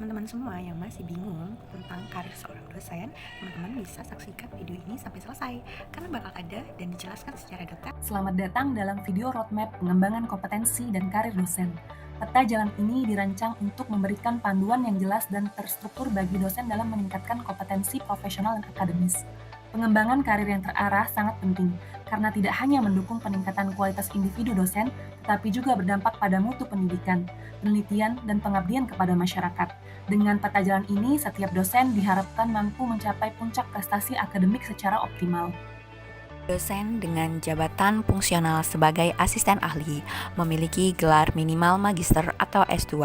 teman-teman semua yang masih bingung tentang karir seorang dosen, teman-teman bisa saksikan video ini sampai selesai karena bakal ada dan dijelaskan secara detail. Selamat datang dalam video roadmap pengembangan kompetensi dan karir dosen. Peta jalan ini dirancang untuk memberikan panduan yang jelas dan terstruktur bagi dosen dalam meningkatkan kompetensi profesional dan akademis. Pengembangan karir yang terarah sangat penting, karena tidak hanya mendukung peningkatan kualitas individu dosen, tetapi juga berdampak pada mutu pendidikan, penelitian, dan pengabdian kepada masyarakat. Dengan peta jalan ini, setiap dosen diharapkan mampu mencapai puncak prestasi akademik secara optimal. Dosen dengan jabatan fungsional sebagai asisten ahli memiliki gelar minimal magister atau S2,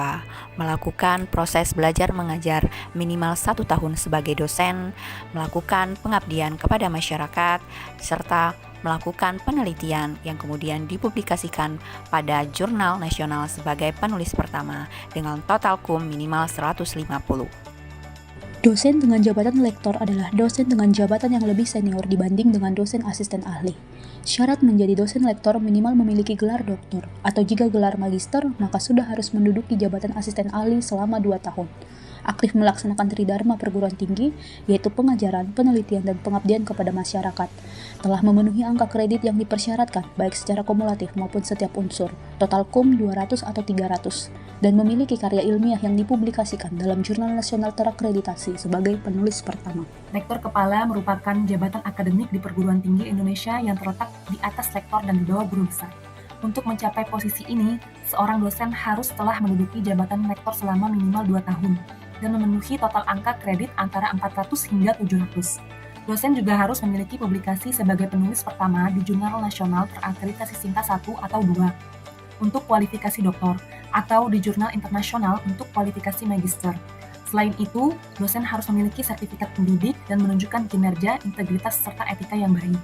melakukan proses belajar mengajar minimal 1 tahun sebagai dosen, melakukan pengabdian kepada masyarakat, serta melakukan penelitian yang kemudian dipublikasikan pada jurnal nasional sebagai penulis pertama dengan total kum minimal 150. Dosen dengan jabatan lektor adalah dosen dengan jabatan yang lebih senior dibanding dengan dosen asisten ahli. Syarat menjadi dosen lektor minimal memiliki gelar doktor, atau jika gelar magister, maka sudah harus menduduki jabatan asisten ahli selama 2 tahun. Aktif melaksanakan tridharma perguruan tinggi, yaitu pengajaran, penelitian, dan pengabdian kepada masyarakat. Telah memenuhi angka kredit yang dipersyaratkan, baik secara kumulatif maupun setiap unsur, total kum 200 atau 300, dan memiliki karya ilmiah yang dipublikasikan dalam jurnal nasional terakreditasi sebagai penulis pertama. Rektor Kepala merupakan jabatan akademik di perguruan tinggi Indonesia yang terletak di atas rektor dan di bawah guru besar. Untuk mencapai posisi ini, seorang dosen harus telah menduduki jabatan rektor selama minimal 2 tahun dan memenuhi total angka kredit antara 400 hingga 700. Dosen juga harus memiliki publikasi sebagai penulis pertama di Jurnal Nasional Terakreditasi Sinta 1 atau 2 untuk kualifikasi doktor, atau di Jurnal Internasional untuk kualifikasi magister. Selain itu, dosen harus memiliki sertifikat pendidik dan menunjukkan kinerja, integritas, serta etika yang baik.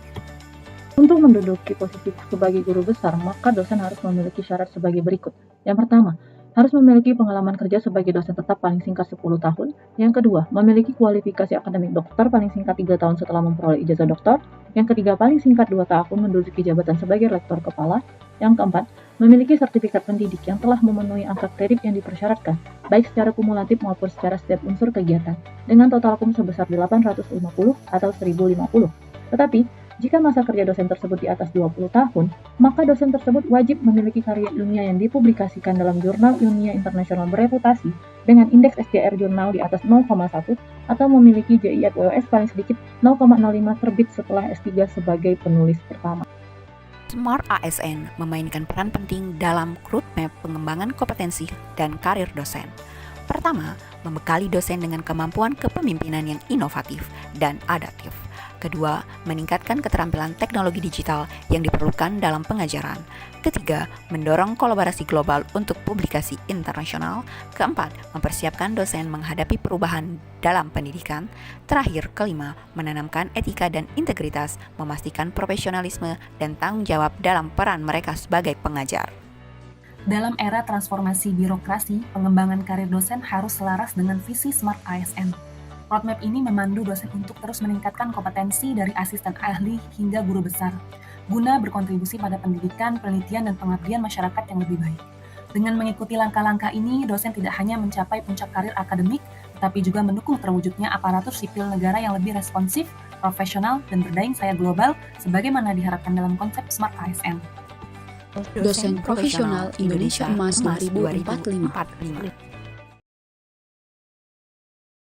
Untuk menduduki posisi sebagai guru besar, maka dosen harus memiliki syarat sebagai berikut. Yang pertama, harus memiliki pengalaman kerja sebagai dosen tetap paling singkat 10 tahun. Yang kedua, memiliki kualifikasi akademik doktor paling singkat 3 tahun setelah memperoleh ijazah doktor. Yang ketiga, paling singkat 2 tahun menduduki jabatan sebagai rektor kepala. Yang keempat, memiliki sertifikat pendidik yang telah memenuhi angka kredit yang dipersyaratkan, baik secara kumulatif maupun secara setiap unsur kegiatan, dengan total kum sebesar 850 atau 1050. Tetapi, jika masa kerja dosen tersebut di atas 20 tahun, maka dosen tersebut wajib memiliki karya ilmiah yang dipublikasikan dalam jurnal ilmiah internasional bereputasi dengan indeks SJR jurnal di atas 0,1 atau memiliki JIF/WOS paling sedikit 0,05 terbit setelah S3 sebagai penulis pertama. Smart ASN memainkan peran penting dalam roadmap pengembangan kompetensi dan karir dosen. Pertama, membekali dosen dengan kemampuan kepemimpinan yang inovatif dan adaptif. Kedua, meningkatkan keterampilan teknologi digital yang diperlukan dalam pengajaran. Ketiga, mendorong kolaborasi global untuk publikasi internasional. Keempat, mempersiapkan dosen menghadapi perubahan dalam pendidikan. Terakhir, kelima, menanamkan etika dan integritas, memastikan profesionalisme dan tanggung jawab dalam peran mereka sebagai pengajar. Dalam era transformasi birokrasi, pengembangan karir dosen harus selaras dengan visi Smart ASN. Roadmap ini memandu dosen untuk terus meningkatkan kompetensi dari asisten ahli hingga guru besar, guna berkontribusi pada pendidikan, penelitian, dan pengabdian masyarakat yang lebih baik. Dengan mengikuti langkah-langkah ini, dosen tidak hanya mencapai puncak karir akademik, tetapi juga mendukung terwujudnya aparatur sipil negara yang lebih responsif, profesional, dan berdaya saya global, sebagaimana diharapkan dalam konsep Smart ASN. Dosen Profesional Indonesia Emas 2045.